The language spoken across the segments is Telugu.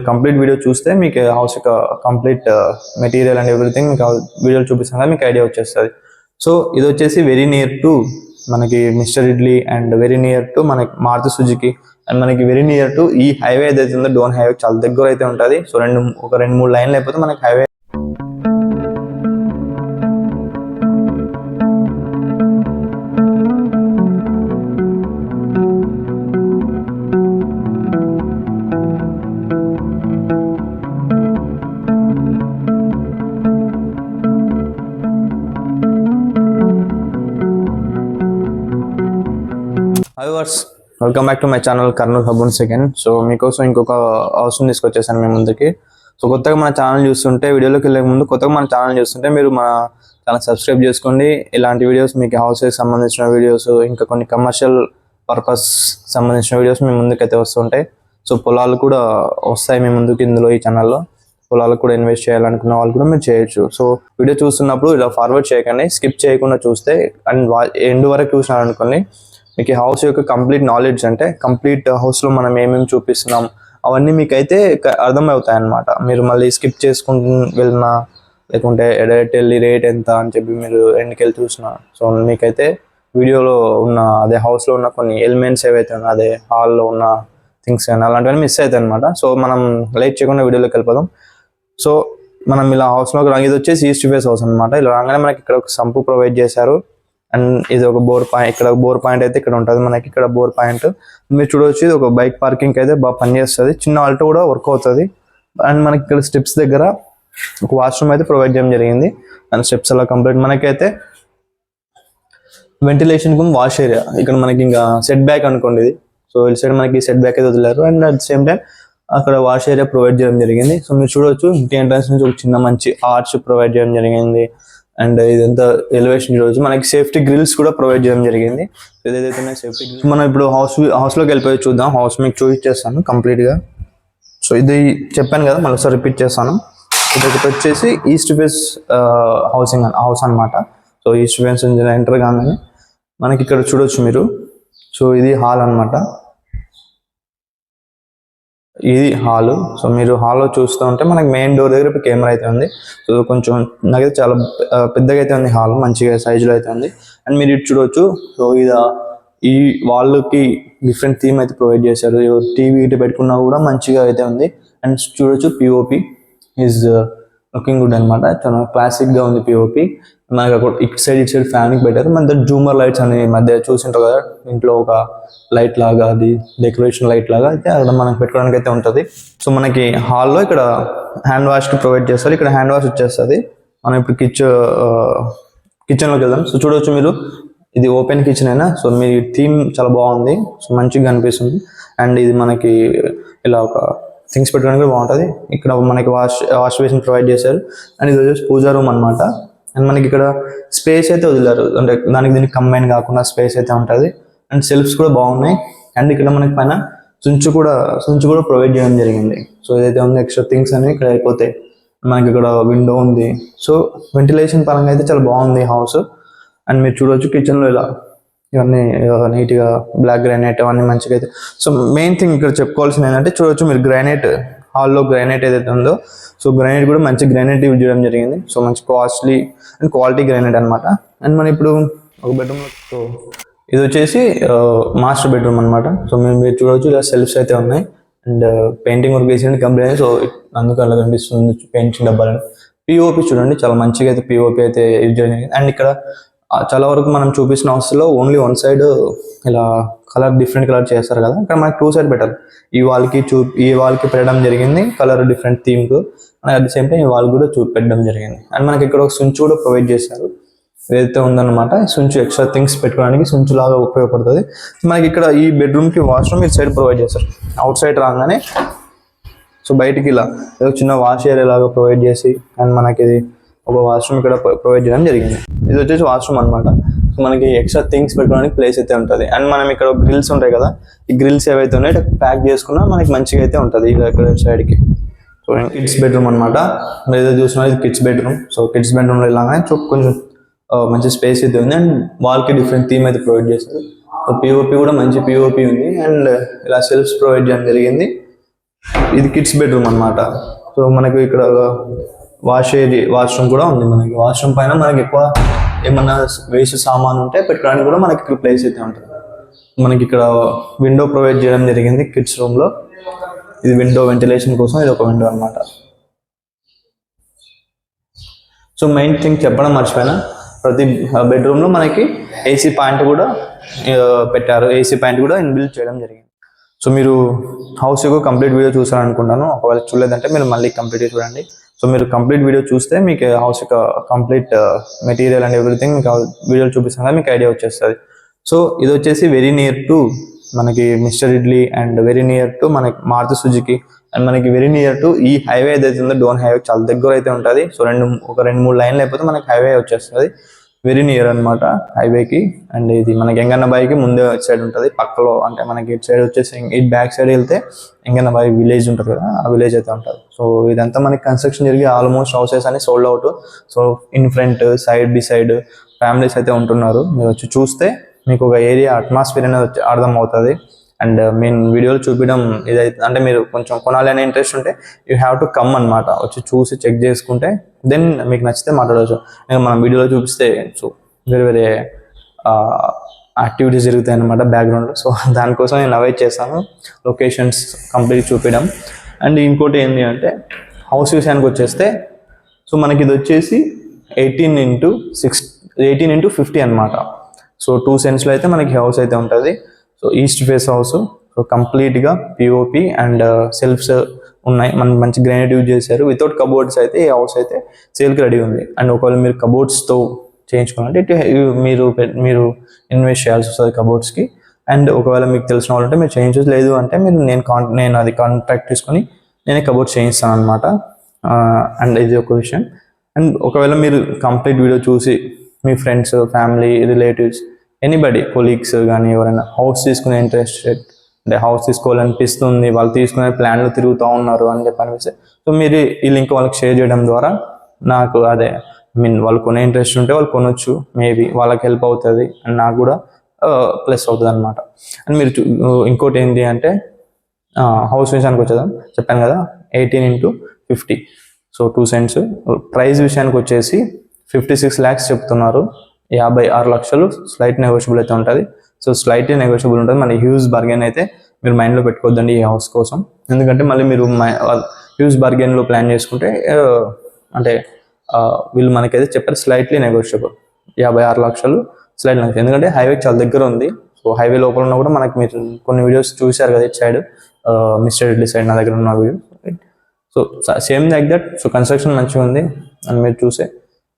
కంప్లీట్ వీడియో చూస్తే మీకు హౌస్ యొక్క కంప్లీట్ మెటీరియల్ అండ్ ఎవ్రీథింగ్ మీకు వీడియోలు చూపిస్తాను కదా, మీకు ఐడియా వచ్చేస్తుంది. సో ఇది వచ్చేసి వెరీ నియర్ టు మనకి mister idli and very near to మనకి మారుతి సుజుకి అండ్ మనకి వెరీ నియర్ టు ఈ హైవే ఏదైతే ఉందో డోన్ హైవే చాలా దగ్గర అయితే ఉంటుంది. సో ఒక రెండు మూడు లైన్లు అయిపోతే మనకి highway. Welcome back to my channel Kurnool hub once again. So మీకోసం ఇంకొక అవసరం తీసుకొచ్చేసాను మీ ముందుకి. సో కొత్తగా మన ఛానల్ చూస్తుంటే, వీడియోలోకి వెళ్ళే ముందు కొత్తగా మన ఛానల్ చూస్తుంటే మీరు మన ఛానల్ సబ్స్క్రైబ్ చేసుకోండి. ఇలాంటి వీడియోస్ మీకు హౌసెస్ సంబంధించిన వీడియోస్, ఇంకా కొన్ని కమర్షియల్ పర్పస్ సంబంధించిన వీడియోస్ మీ ముందుకైతే వస్తుంటాయి. సో పొలాలు కూడా వస్తాయి మీ ముందుకు ఇందులో, ఈ ఛానల్లో. పొలాలకు కూడా ఇన్వెస్ట్ చేయాలనుకున్న వాళ్ళు కూడా మీరు చేయొచ్చు. సో వీడియో చూస్తున్నప్పుడు ఇలా ఫార్వర్డ్ చేయకండి, స్కిప్ చేయకుండా చూస్తే అండ్ ఎండ్ వరకు చూసినారనుకోండి మీకు హౌస్ యొక్క కంప్లీట్ నాలెడ్జ్, అంటే కంప్లీట్ హౌస్లో మనం ఏమేమి చూపిస్తున్నాం అవన్నీ మీకైతే అర్థమవుతాయి అన్నమాట. మీరు మళ్ళీ స్కిప్ చేసుకుంటూ వెళ్ళినా లేకుంటే డైరెక్ట్ వెళ్ళి రేట్ ఎంత అని చెప్పి మీరు ఎండ్కి వెళ్ళి చూసినా, సో మీకైతే వీడియోలో ఉన్న అదే హౌస్లో ఉన్న కొన్ని ఎలిమెంట్స్ ఏవైతే ఉన్నా, అదే హాల్లో ఉన్న థింగ్స్ కానీ అలాంటివన్నీ మిస్ అవుతాయి అనమాట. సో మనం లేట్ చేయకుండా వీడియోలోకి వెళ్ళిపోదాం. సో మనం ఇలా హౌస్లోకి రాగా, ఇది వచ్చేసి ఈస్ట్ ఫేస్ హౌస్ అనమాట. ఇలా రాగానే మనకి ఇక్కడ ఒక సంపు ప్రొవైడ్ చేశారు అండ్ ఇది ఒక బోర్ పాయింట్. ఇక్కడ బోర్ పాయింట్ అయితే ఇక్కడ ఉంటుంది మనకి. ఇక్కడ బోర్ పాయింట్ మీరు చూడవచ్చు. ఇది ఒక బైక్ పార్కింగ్ అయితే బాగా పనిచేస్తుంది. చిన్న ఆల్టో కూడా వర్క్ అవుతుంది. అండ్ మనకి ఇక్కడ స్టెప్స్ దగ్గర ఒక వాష్రూమ్ అయితే ప్రొవైడ్ చేయడం జరిగింది. అండ్ స్టెప్స్ అలా కంప్లీట్ మనకైతే వెంటిలేషన్ కు వాష్ ఏరియా ఇక్కడ మనకి ఇంకా సెట్ బ్యాక్ అనుకోండి ఇది. సో ఈ సైడ్ మనకి సెట్ బ్యాక్ అయితే వదిలేరు అండ్ అట్ సేమ్ టైం అక్కడ వాష్ ఏరియా ప్రొవైడ్ చేయడం జరిగింది. సో మీరు చూడవచ్చు ఇంటి ఎంట్రన్స్ నుంచి ఒక చిన్న మంచి ఆర్చ్ ప్రొవైడ్ చేయడం జరిగింది. అండ్ ఇదంతా ఎలివేషన్ చూడవచ్చు. మనకి సేఫ్టీ గ్రిల్స్ కూడా ప్రొవైడ్ చేయడం జరిగింది. ఏదైతే సేఫ్టీ గ్రిల్స్ మనం ఇప్పుడు హౌస్లోకి వెళ్ళిపోయి చూద్దాం. హౌస్ మీకు చూపించేస్తాను కంప్లీట్గా. సో ఇది చెప్పాను కదా, మళ్ళీ రిపీట్ చేస్తాను. ఇది ఒకటి వచ్చేసి ఈస్ట్ ఫేస్ హౌస్ అనమాట. సో ఈస్ట్ ఫేస్ ఎంటర్ కాగానే మనకి ఇక్కడ చూడవచ్చు మీరు. సో ఇది హాల్ అనమాట, ఇది హాలు. సో మీరు హాల్లో చూస్తూ ఉంటే మనకి మెయిన్ డోర్ దగ్గర కెమెరా అయితే ఉంది. సో కొంచెం నాకైతే చాలా పెద్దగా అయితే ఉంది హాల్, మంచిగా సైజులో అయితే ఉంది. అండ్ మీరు ఇటు చూడవచ్చు. సో ఈ వాళ్ళకి డిఫరెంట్ థీమ్ అయితే ప్రొవైడ్ చేశారు. టీవీ ఇటు పెట్టుకున్నా కూడా మంచిగా అయితే ఉంది. అండ్ చూడొచ్చు పిఓపి ఈజ్ లుకింగ్ గుడ్ అనమాట. చాలా క్లాసిక్గా ఉంది పిఓపి. మనకు ఇటు సైడ్ ఫ్యాన్కి పెట్టారు. మన దగ్గర జూమర్ లైట్స్ అనే మధ్య చూసింటారు కదా, ఇంట్లో ఒక లైట్ లాగా, అది డెకరేషన్ లైట్ లాగా అయితే అక్కడ మనకు పెట్టుకోవడానికి అయితే ఉంటుంది. సో మనకి హాల్లో ఇక్కడ హ్యాండ్ వాష్కి ప్రొవైడ్ చేస్తారు. ఇక్కడ హ్యాండ్ వాష్ వచ్చేస్తుంది. మనం ఇప్పుడు కిచెన్లోకి వెళ్దాం. సో చూడవచ్చు మీరు, ఇది ఓపెన్ కిచెన్ అయినా. సో మీ థీమ్ చాలా బాగుంది. సో మంచిగా అనిపిస్తుంది. అండ్ ఇది మనకి ఇలా ఒక థింగ్స్ పెట్టుకోవడానికి బాగుంటుంది. ఇక్కడ మనకి వాష్ బేసిన్ ప్రొవైడ్ చేశారు. అండ్ ఇది వచ్చేసి పూజా రూమ్ అనమాట. అండ్ మనకి ఇక్కడ స్పేస్ అయితే వదిలేరు, అంటే దీనికి కంబైన్ కాకుండా స్పేస్ అయితే ఉంటుంది. అండ్ సెల్ఫ్స్ కూడా బాగున్నాయి. అండ్ ఇక్కడ మనకి పైన సుంచు కూడా ప్రొవైడ్ చేయడం జరిగింది. సో ఏదైతే ఉంది ఎక్స్ట్రా థింగ్స్ అనేవి ఇక్కడ అయిపోతాయి. మనకి ఇక్కడ విండో ఉంది. సో వెంటిలేషన్ పరంగా అయితే చాలా బాగుంది హౌస్. అండ్ మీరు చూడవచ్చు కిచెన్లో ఇలా ఇవన్నీ నీట్గా బ్లాక్ గ్రానైట్ అవన్నీ మంచిగా అయితే. సో మెయిన్ థింగ్ ఇక్కడ చెప్పుకోవాల్సింది ఏంటంటే, చూడవచ్చు మీరు గ్రానైట్, హాల్లో గ్రానైట్ ఏదైతే ఉందో, సో గ్రానైట్ కూడా మంచి గ్రానైట్ యూజ్ చేయడం జరిగింది. సో మంచి కాస్ట్లీ అండ్ క్వాలిటీ గ్రానైట్ అనమాట. అండ్ మనం ఇప్పుడు ఒక బెడ్రూమ్లో, సో ఇది వచ్చేసి మాస్టర్ బెడ్రూమ్ అనమాట. సో మీరు చూడవచ్చు ఇలా సెల్ఫ్స్ అయితే ఉన్నాయి. అండ్ పెయింటింగ్ వర్క్ వేసి కంప్లీట్ అయ్యి, సో అందుకు అలా కనిపిస్తుంది పెయింటింగ్ డబ్బాలని. పిఓపి చూడండి, చాలా మంచిగా అయితే పిఓపి అయితే యూజ్ చేయడం జరిగింది. అండ్ ఇక్కడ చాలా వరకు మనం చూపించిన హౌస్లో ఓన్లీ వన్ సైడ్ ఇలా డిఫరెంట్ కలర్ చేస్తారు కదా, ఇక్కడ మనకి టూ సైడ్ పెట్టారు. ఈ వాల్కి పెట్టడం జరిగింది కలర్ డిఫరెంట్ థీమ్కు. మనకి అట్ ది సేమ్ టైం ఈ వాల్ కూడా పెట్టడం జరిగింది. అండ్ మనకి ఇక్కడ ఒక సుంచు కూడా ప్రొవైడ్ చేశారు. ఏదైతే ఉందన్నమాట సుంచు, ఎక్స్ట్రా థింగ్స్ పెట్టుకోవడానికి సుంచు లాగా ఉపయోగపడుతుంది. మనకి ఇక్కడ ఈ బెడ్రూమ్కి వాష్రూమ్ ఈ సైడ్ ప్రొవైడ్ చేస్తారు. అవుట్ సైడ్ రాగానే సో బయటికి ఇలా ఏదో చిన్న వాష్ ఏరియా లాగా ప్రొవైడ్ చేసి, అండ్ మనకి ఇది ఒక వాష్రూమ్ ఇక్కడ ప్రొవైడ్ చేయడం జరిగింది. ఇది వచ్చేసి వాష్రూమ్ అనమాట. సో మనకి ఎక్స్ట్రా థింగ్స్ పెట్టుకోవడానికి ప్లేస్ అయితే ఉంటుంది. అండ్ మనం ఇక్కడ గ్రిల్స్ ఉంటాయి కదా, ఈ గ్రిల్స్ ఏవైతే ఉన్నాయో ప్యాక్ చేసుకున్నా మనకి మంచిగా అయితే ఉంటుంది ఇక్కడ సైడ్కి. సో కిడ్స్ బెడ్రూమ్ అనమాట. మీరు ఏదో చూసినా ఇది కిడ్స్ బెడ్రూమ్. సో కిడ్స్ బెడ్రూమ్లో ఇలాగానే కొంచెం మంచి స్పేస్ అయితే ఉంది. అండ్ వాల్కి డిఫరెంట్ థీమ్ అయితే ప్రొవైడ్ చేశారు. పిఓపి కూడా మంచి పిఓపి ఉంది. అండ్ ఇలా సెల్ఫ్స్ ప్రొవైడ్ చేయడం జరిగింది. ఇది కిడ్స్ బెడ్రూమ్ అనమాట. సో మనకు ఇక్కడ వాష్రూమ్ కూడా ఉంది. మనకి వాష్రూమ్ పైన మనకి ఎక్కువ ఏమన్నా వేస్ట్ సామాన్ ఉంటే పెట్టుకోవడానికి కూడా మనకి ఇక్కడ ప్లేస్ అయితే ఉంటుంది. మనకి ఇక్కడ విండో ప్రొవైడ్ చేయడం జరిగింది కిడ్స్ రూమ్లో. ఇది విండో వెంటిలేషన్ కోసం ఇది ఒక విండో అనమాట. సో మెయిన్ థింగ్ చెప్పడం మర్చిపోయినా, ప్రతి బెడ్రూమ్లో మనకి ఏసీ పాయింట్ కూడా పెట్టారు. ఏసీ పాయింట్ కూడా ఇన్బిల్ట్ చేయడం జరిగింది. సో మీరు హౌస్ యొక్క కంప్లీట్ వీడియో చూసారనుకుంటాను. ఒకవేళ చూడలేదంటే మీరు మళ్ళీ కంప్లీట్గా చూడండి. సో మీరు కంప్లీట్ వీడియో చూస్తే మీకు హౌస్ యొక్క కంప్లీట్ మెటీరియల్ అండ్ ఎవ్రీథింగ్ మీకు వీడియోలు చూపిస్తాను కదా, మీకు ఐడియా వచ్చేస్తుంది. సో ఇది వచ్చేసి వెరీ నియర్ టు మనకి mister idli and very near to మనకి మారుతి సుజుకి అండ్ మనకి వెరీ నియర్ టు ఈ హైవే ఏదైతే ఉందో డోన్ హైవే చాలా దగ్గర అయితే ఉంటుంది. సో ఒక రెండు మూడు లైన్లు అయిపోతే మనకి హైవే వచ్చేస్తుంది. వెరీ నియర్ అనమాట హైవేకి. అండ్ ఇది మనకి ఎంగన్నబాయికి ముందే సైడ్ ఉంటుంది పక్కలో. అంటే మనకి ఇటు సైడ్ వచ్చేసి ఇటు బ్యాక్ సైడ్ వెళ్తే ఎంగన్నబాయి విలేజ్ ఉంటుంది కదా, ఆ విలేజ్ అయితే ఉంటుంది. సో ఇదంతా మనకి కన్స్ట్రక్షన్ జరిగి ఆల్మోస్ట్ హౌసెస్ అని sold out. So in front side B side families అయితే ఉంటున్నారు. మీరు వచ్చి చూస్తే మీకు ఒక ఏరియా అట్మాస్ఫియర్ అనేది అర్థం అవుతుంది. అండ్ మెయిన్ వీడియోలు చూపించడం ఇదైతే అంటే మీరు కొంచెం కొనాలి అనే ఇంట్రెస్ట్ ఉంటే యూ హ్యావ్ టు కమ్ అనమాట. వచ్చి చూసి చెక్ చేసుకుంటే దెన్ మీకు నచ్చితే మాట్లాడవచ్చు. నేను మనం వీడియోలో చూపిస్తే సో వేరే యాక్టివిటీస్ జరుగుతాయి అనమాట బ్యాక్గ్రౌండ్లో. సో దానికోసం నేను అవాయిడ్ చేస్తాను లొకేషన్స్ కంప్లీట్ చూపించడం. అండ్ ఇంకోటి ఏంటి అంటే హౌస్ విషయానికి వచ్చేస్తే సో మనకి ఇది వచ్చేసి 18x50 అనమాట. సో 2 సెంట్స్లో అయితే మనకి హౌస్ అయితే ఉంటుంది. So east face house. So కంప్లీట్గా పిఓపి అండ్ సెల్ఫ్స్ ఉన్నాయి. మనకి మంచి గ్రానైట్ యూజ్ చేశారు. వితౌట్ కబోర్డ్స్ అయితే ఈ హౌస్ అయితే సేల్కి రెడీ ఉంది. అండ్ ఒకవేళ మీరు కబోర్డ్స్తో చేయించుకోవాలంటే మీరు ఇన్వెస్ట్ చేయాల్సి వస్తుంది కబోర్డ్స్కి. అండ్ ఒకవేళ మీకు తెలిసిన వాళ్ళు అంటే మీరు చేయించవచ్చు. లేదు అంటే నేను అది కాంట్రాక్ట్ తీసుకొని నేనే కబోర్డ్స్ చేయిస్తాను అనమాట. అండ్ ఇది ఒక విషయం. అండ్ ఒకవేళ మీరు కంప్లీట్ వీడియో చూసి మీ friends family relatives anybody colleagues కానీ ఎవరైనా హౌస్ తీసుకునే ఇంట్రెస్టెడ్ అంటే హౌస్ తీసుకోవాలనిపిస్తుంది, వాళ్ళు తీసుకునే ప్లాన్లు తిరుగుతూ ఉన్నారు అని అనిపిస్తే సో మీరు ఈ లింక్ వాళ్ళకి షేర్ చేయడం ద్వారా నాకు అదే వాళ్ళు కొనే ఇంట్రెస్ట్ ఉంటే వాళ్ళు కొనొచ్చు. మేబీ వాళ్ళకి హెల్ప్ అవుతుంది అండ్ నాకు కూడా ప్లస్ అవుతుంది అనమాట. అండ్ మీరు ఇంకోటి ఏంటి అంటే హౌస్ విషయానికి వచ్చేదాం చెప్పాను కదా 18x50. So 2 cents. ప్రైస్ విషయానికి వచ్చేసి 56 lakhs చెప్తున్నారు. 56 లక్షలు స్లైట్ నెగోషియబుల్ అయితే ఉంటుంది. సో స్లైట్లీ నెగోషియబుల్ ఉంటుంది. మన హ్యూజ్ బార్గెన్ అయితే మీరు మైండ్లో పెట్టుకోవద్దండి ఈ హౌస్ కోసం. ఎందుకంటే మళ్ళీ మీరు హ్యూజ్ బార్గెన్లో ప్లాన్ చేసుకుంటే అంటే వీళ్ళు మనకైతే చెప్పారు స్లైట్లీ నెగోషియబుల్ 56 లక్షలు స్లైట్ నెగోషియబుల్. ఎందుకంటే హైవే చాలా దగ్గర ఉంది. సో హైవే లోపల ఉన్న కూడా మనకి మీరు కొన్ని వీడియోస్ చూశారు కదా ఇటు సైడ్ మిస్టర్ ఇడ్లీ సైడ్ నా దగ్గర ఉన్న video. So same like that. So construction మంచిగా ఉంది అని మీరు చూసే.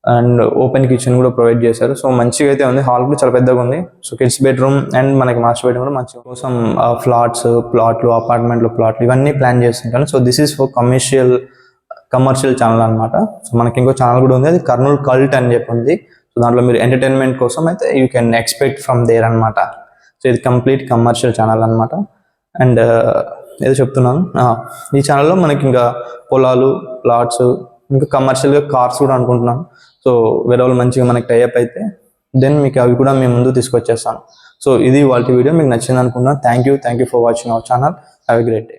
అండ్ ఓపెన్ కిచెన్ కూడా ప్రొవైడ్ చేశారు. సో మంచిగా అయితే ఉంది. హాల్ కూడా చాలా పెద్దగా ఉంది. సో కిడ్స్ బెడ్రూమ్ అండ్ మనకి మాస్టర్ బెడ్రూమ్ కూడా మంచిగా కోసం ప్లాట్లు అపార్ట్మెంట్లు ప్లాట్లు ఇవన్నీ ప్లాన్ చేస్తుంటాను. So this is for commercial channel అనమాట. సో మనకి ఇంకో ఛానల్ కూడా ఉంది, అది కర్నూలు కల్ట్ అని చెప్పి ఉంది. సో దాంట్లో మీరు ఎంటర్టైన్మెంట్ కోసం అయితే you can expect from there అనమాట. సో ఇది కంప్లీట్ కమర్షియల్ ఛానల్ అనమాట. అండ్ ఏదో చెప్తున్నాను, ఈ ఛానల్లో మనకి ఇంకా పొలాలు ప్లాట్స్ ఇంకా కమర్షియల్గా కార్స్ కూడా అనుకుంటున్నాను. సో వేరే వాళ్ళు మంచిగా మనకి టైఅప్ అయితే దెన్ మీకు అవి కూడా మేము ముందు తీసుకొచ్చేస్తాను. సో ఇది వాళ్ళ వీడియో మీకు నచ్చింది అనుకుంటున్నాను. Thank you for watching our channel. Have a great day.